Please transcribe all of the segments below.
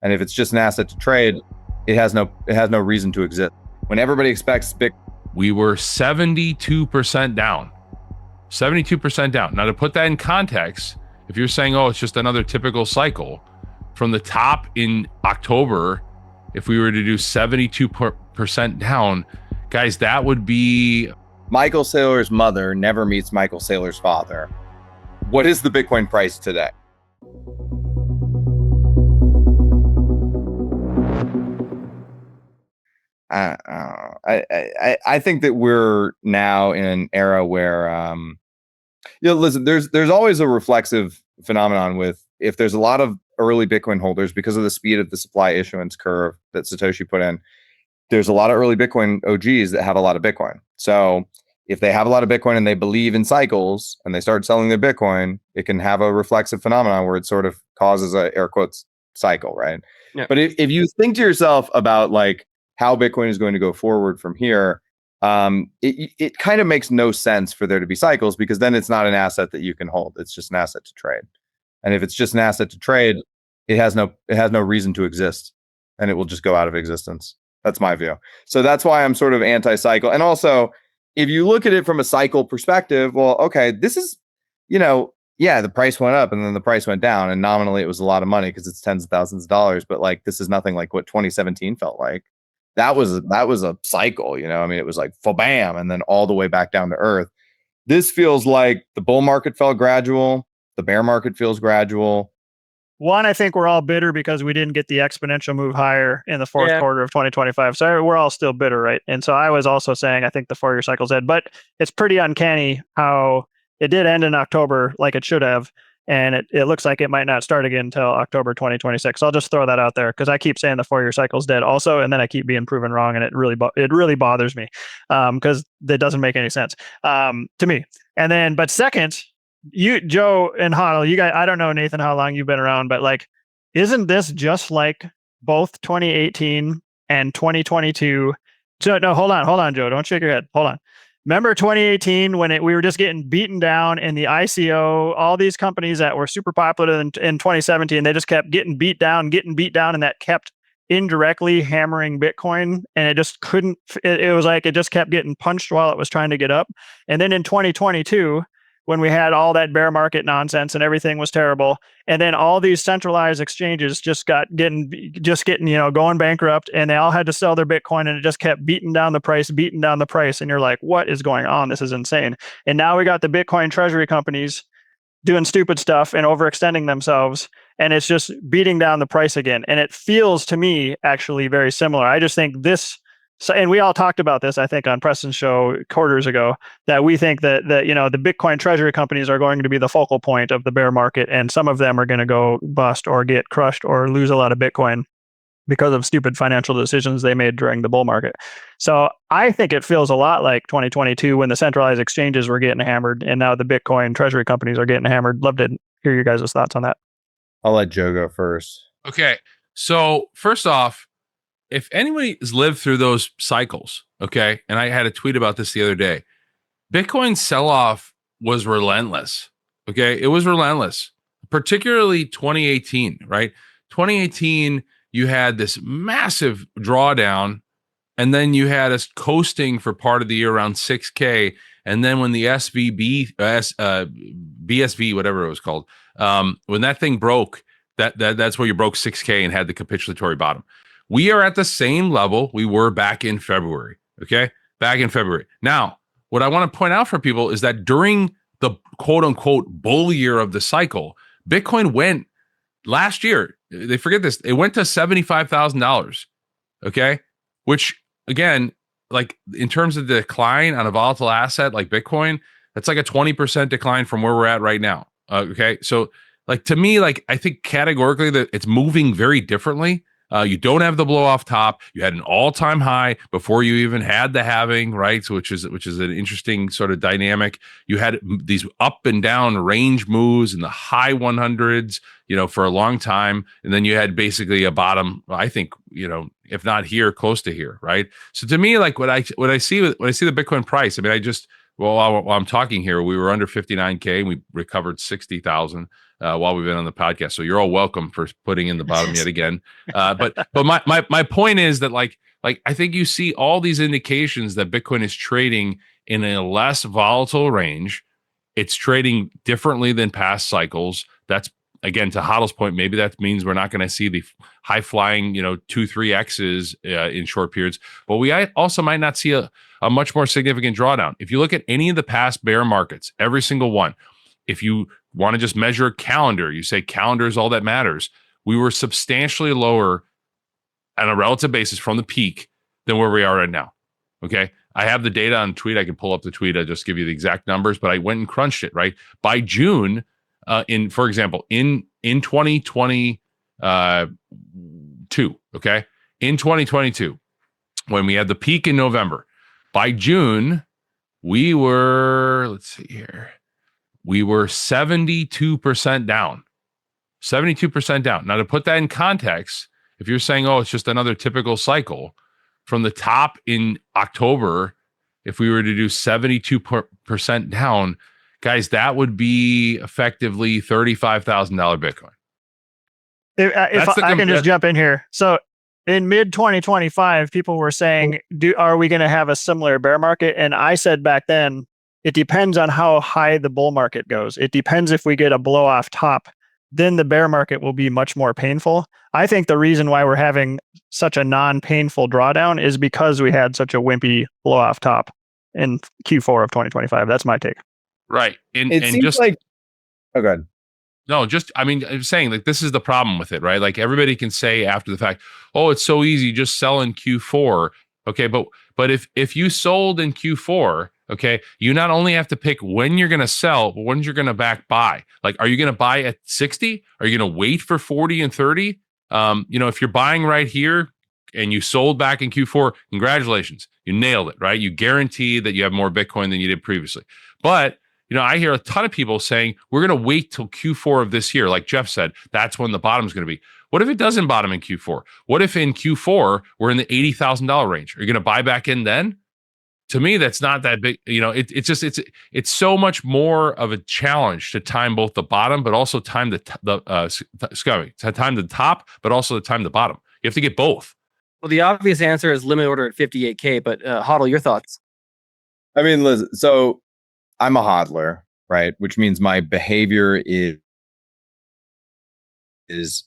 And if it's just an asset to trade, it has no reason to exist. When everybody expects we were 72% down. 72% down. Now, to put that in context, if you're saying, oh, it's just another typical cycle, from the top in October, if we were to do 72% down, guys, that would be... Michael Saylor's mother never meets Michael Saylor's father. What is the Bitcoin price today? I think that we're now in an era where, listen, there's always a reflexive phenomenon with, if there's a lot of early Bitcoin holders, because of the speed of the supply issuance curve that Satoshi put in, there's a lot of early Bitcoin OGs that have a lot of Bitcoin. So if they have a lot of Bitcoin and they believe in cycles and they start selling their Bitcoin, it can have a reflexive phenomenon where it sort of causes a air quotes cycle, right? Yeah. But if you think to yourself about like how Bitcoin is going to go forward from here, it kind of makes no sense for there to be cycles, because then it's not an asset that you can hold. It's just an asset to trade. And if it's just an asset to trade, it has no reason to exist, and it will just go out of existence. That's my view. So that's why I'm sort of anti-cycle. And also, if you look at it from a cycle perspective, well, okay, this is, the price went up and then the price went down, and nominally it was a lot of money because it's tens of thousands of dollars. But like, this is nothing like what 2017 felt like. That was a cycle, I mean, it was like bam, and then all the way back down to earth. This feels like the bull market felt gradual. The bear market feels gradual. One, I think we're all bitter because we didn't get the exponential move higher in the fourth quarter of 2025. So we're all still bitter, right? And so I was also saying, I think the 4-year cycle's dead, but it's pretty uncanny how it did end in October like it should have. And it looks like it might not start again until October 2026. I'll just throw that out there because I keep saying the 4-year cycle's dead also, and then I keep being proven wrong, and it really bothers me because that doesn't make any sense to me. And then, but second, you, Joe and Hodl, you guys, I don't know, Nathan, how long you've been around, but like, isn't this just like both 2018 and 2022? So no, hold on, Joe, don't shake your head. Hold on. Remember 2018 when we were just getting beaten down in the ICO, all these companies that were super popular in 2017, they just kept getting beat down, and that kept indirectly hammering Bitcoin, and it just couldn't, it was like it just kept getting punched while it was trying to get up. And then in 2022, when we had all that bear market nonsense and everything was terrible, and then all these centralized exchanges just getting going bankrupt, and they all had to sell their Bitcoin, and it just kept beating down the price, and you're like, what is going on? This is insane. And now we got the Bitcoin treasury companies doing stupid stuff and overextending themselves, and it's just beating down the price again. And it feels to me actually very similar. I just think this. So, and we all talked about this, I think, on Preston's show quarters ago, that we think that the Bitcoin treasury companies are going to be the focal point of the bear market, and some of them are going to go bust or get crushed or lose a lot of Bitcoin because of stupid financial decisions they made during the bull market. So I think it feels a lot like 2022 when the centralized exchanges were getting hammered, and now the Bitcoin treasury companies are getting hammered. Love to hear your guys' thoughts on that. I'll let Joe go first. Okay, so first off, if anybody has lived through those cycles, okay, and I had a tweet about this the other day, Bitcoin's sell-off was relentless, okay? It was relentless, particularly 2018, right? 2018, you had this massive drawdown, and then you had us coasting for part of the year around 6K, and then when the BSV, whatever it was called, when that thing broke, that's where you broke 6K and had the capitulatory bottom. We are at the same level we were back in February, okay? Back in February. Now, what I want to point out for people is that during the quote-unquote bull year of the cycle, Bitcoin went last year, they forget this, it went to $75,000, okay? Which, again, like in terms of the decline on a volatile asset like Bitcoin, that's like a 20% decline from where we're at right now, okay? So, like, to me, like, I think categorically that it's moving very differently. You don't have the blow off top. You had an all-time high before you even had the halving, right? So which is an interesting sort of dynamic. You had these up and down range moves in the high 100s, for a long time, and then you had basically a bottom. I think, if not here, close to here, right? So to me, like when I see the Bitcoin price, I mean, while I'm talking here, we were under 59K and we recovered 60,000. while we've been on the podcast. So you're all welcome for putting in the bottom yet again. But my point is that like I think you see all these indications that Bitcoin is trading in a less volatile range. It's trading differently than past cycles. That's, again, to Hodl's point, maybe that means we're not going to see the high flying, 2-3x's in short periods, but we also might not see a much more significant drawdown. If you look at any of the past bear markets, every single one, if you want to just measure a calendar, you say calendar is all that matters. We were substantially lower on a relative basis from the peak than where we are right now. Okay. I have the data on tweet. I can pull up the tweet. I just give you the exact numbers, but I went and crunched it, right? By June, for example, in 2022, okay? In 2022, when we had the peak in November, by June, we were 72% down. 72% down. Now, to put that in context, if you're saying, oh, it's just another typical cycle, from the top in October, if we were to do 72% down, guys, that would be effectively $35,000 Bitcoin. If I can just jump in here. So in mid 2025, people were saying, are we going to have a similar bear market? And I said back then, it depends on how high the bull market goes. It depends if we get a blow off top, then the bear market will be much more painful. I think the reason why we're having such a non-painful drawdown is because we had such a wimpy blow off top in Q4 of 2025. That's my take. Right. It seems just like, oh, go ahead. No, I'm saying, like, this is the problem with it, right? Like, everybody can say after the fact, oh, it's so easy, just sell in Q4. Okay, but if you sold in Q4, okay, you not only have to pick when you're going to sell, but when you're going to back buy. Like, are you going to buy at 60? Are you going to wait for 40 and 30? If you're buying right here and you sold back in Q4, congratulations, you nailed it, right? You guarantee that you have more Bitcoin than you did previously. But I hear a ton of people saying we're going to wait till Q4 of this year. Like Jeff said, that's when the bottom is going to be. What if it doesn't bottom in Q4? What if in Q4 we're in the $80,000 range? Are you going to buy back in then? To me, that's not that big. It's so much more of a challenge to time both the bottom, but also time to time the top, but also to time the bottom. You have to get both. Well, the obvious answer is limit order at 58K, but Hodl, your thoughts? I mean, Liz, so I'm a hodler, right? Which means my behavior is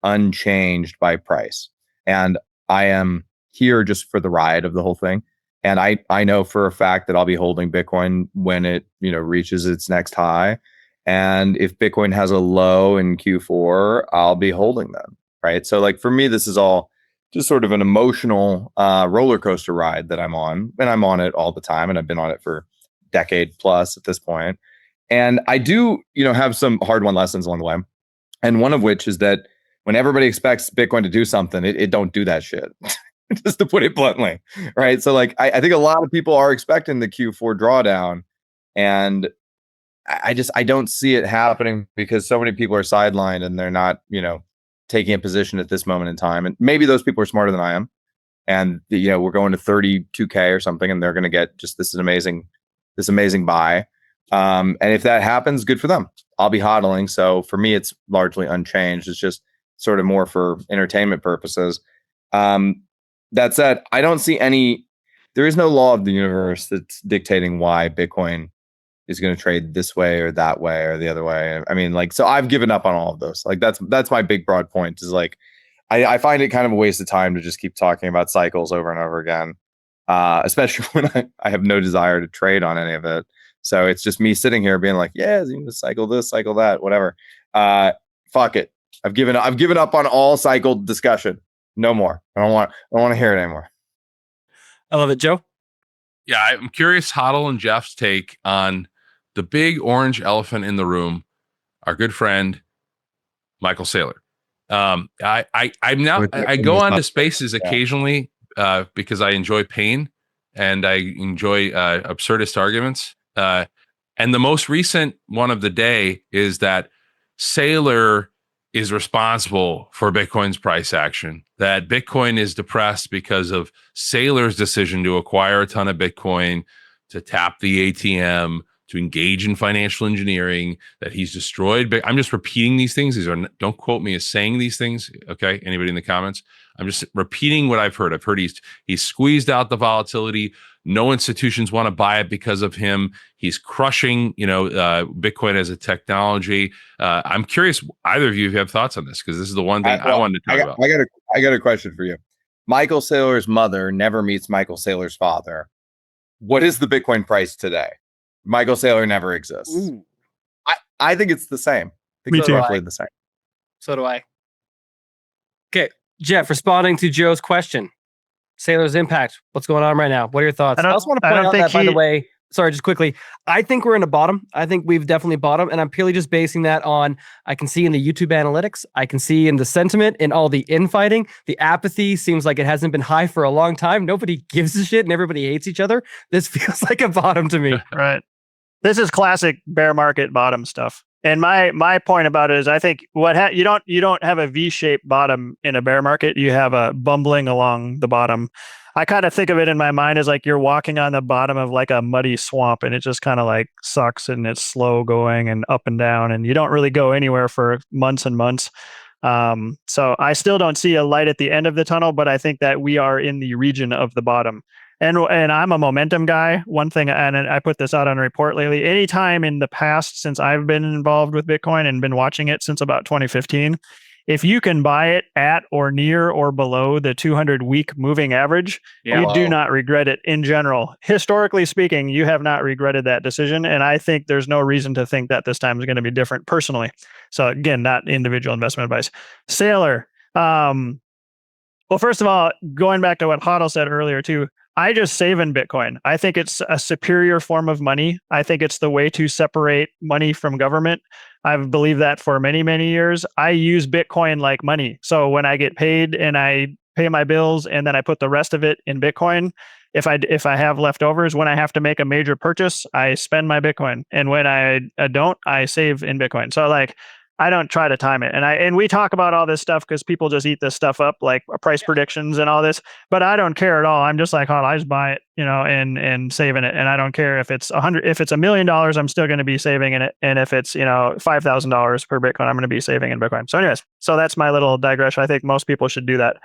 unchanged by price. And I am here just for the ride of the whole thing. And I know for a fact that I'll be holding Bitcoin when it, reaches its next high. And if Bitcoin has a low in Q4, I'll be holding them, right? So like for me, this is all just sort of an emotional roller coaster ride that I'm on. And I'm on it all the time. And I've been on it for decade plus at this point. And I do, have some hard-won lessons along the way. And one of which is that when everybody expects Bitcoin to do something, it don't do that shit. Just to put it bluntly, right? So like, I think a lot of people are expecting the Q4 drawdown, and I don't see it happening because so many people are sidelined and they're not, taking a position at this moment in time. And maybe those people are smarter than I am, and we're going to 32K or something, and they're going to get just this amazing buy. And if that happens, good for them. I'll be hodling. So for me, it's largely unchanged. It's just sort of more for entertainment purposes. That said, I don't see there is no law of the universe that's dictating why Bitcoin is going to trade this way or that way or the other way. I mean, like, so I've given up on all of those. Like, that's my big broad point is like, I find it kind of a waste of time to just keep talking about cycles over and over again, especially when I have no desire to trade on any of it. So it's just me sitting here being like, yeah, you can cycle this, cycle that, whatever. Fuck it. I've given up on all cycle discussion. No more. I don't want to hear it anymore. I love it, Joe. Yeah, I'm curious Hodl and Jeff's take on the big orange elephant in the room, our good friend Michael Saylor. I go on to spaces occasionally because I enjoy pain and I enjoy absurdist arguments. And the most recent one of the day is that Saylor is responsible for Bitcoin's price action, that Bitcoin is depressed because of Saylor's decision to acquire a ton of Bitcoin, to tap the ATM, to engage in financial engineering, that he's destroyed. But I'm just repeating these things. Don't quote me as saying these things. Okay. Anybody in the comments? I'm just repeating what I've heard. I've heard he's squeezed out the volatility. No institutions want to buy it because of him. He's crushing, Bitcoin as a technology. I'm curious, either of you have thoughts on this, because this is the one thing I wanted to talk about. I got a question for you. Michael Saylor's mother never meets Michael Saylor's father. What is the Bitcoin price today? Michael Saylor never exists. Ooh. I think it's the same. I think Me it's too. roughly the same. So do I. Jeff, responding to Joe's question, Sailor's impact. What's going on right now? What are your thoughts? I also want to point out that, by the way, sorry, just quickly, I think we're in a bottom. I think we've definitely bottomed, and I'm purely just basing that on, I can see in the YouTube analytics, I can see in the sentiment, in all the infighting, the apathy seems like it hasn't been high for a long time. Nobody gives a shit and everybody hates each other. This feels like a bottom to me. Right. This is classic bear market bottom stuff. And my point about it is, I think you don't have a V-shaped bottom in a bear market. You have a bumbling along the bottom. I kind of think of it in my mind as like you're walking on the bottom of like a muddy swamp, and it just kind of like sucks, and it's slow going and up and down, and you don't really go anywhere for months and months. So I still don't see a light at the end of the tunnel, but I think that we are in the region of the bottom. And I'm a momentum guy. One thing, and I put this out on a report lately, anytime in the past since I've been involved with Bitcoin and been watching it since about 2015, if you can buy it at or near or below the 200-week moving average, you do not regret it in general. Historically speaking, you have not regretted that decision. And I think there's no reason to think that this time is going to be different personally. So again, not individual investment advice. Saylor. Well, first of all, going back to what Hodl said earlier too, I just save in Bitcoin. I think it's a superior form of money. I think it's the way to separate money from government. I've believed that for many, many years. I use Bitcoin like money. So when I get paid and I pay my bills and then I put the rest of it in Bitcoin, if I have leftovers, when I have to make a major purchase, I spend my Bitcoin. And when I don't, I save in Bitcoin. So I don't try to time it. And we talk about all this stuff because people just eat this stuff up, like price predictions and all this, but I don't care at all. I'm just like, I just buy it, and saving it. And I don't care if it's if it's $1 million, I'm still going to be saving in it. And if it's, $5,000 per Bitcoin, I'm going to be saving in Bitcoin. So anyways, so that's my little digression. I think most people should do that.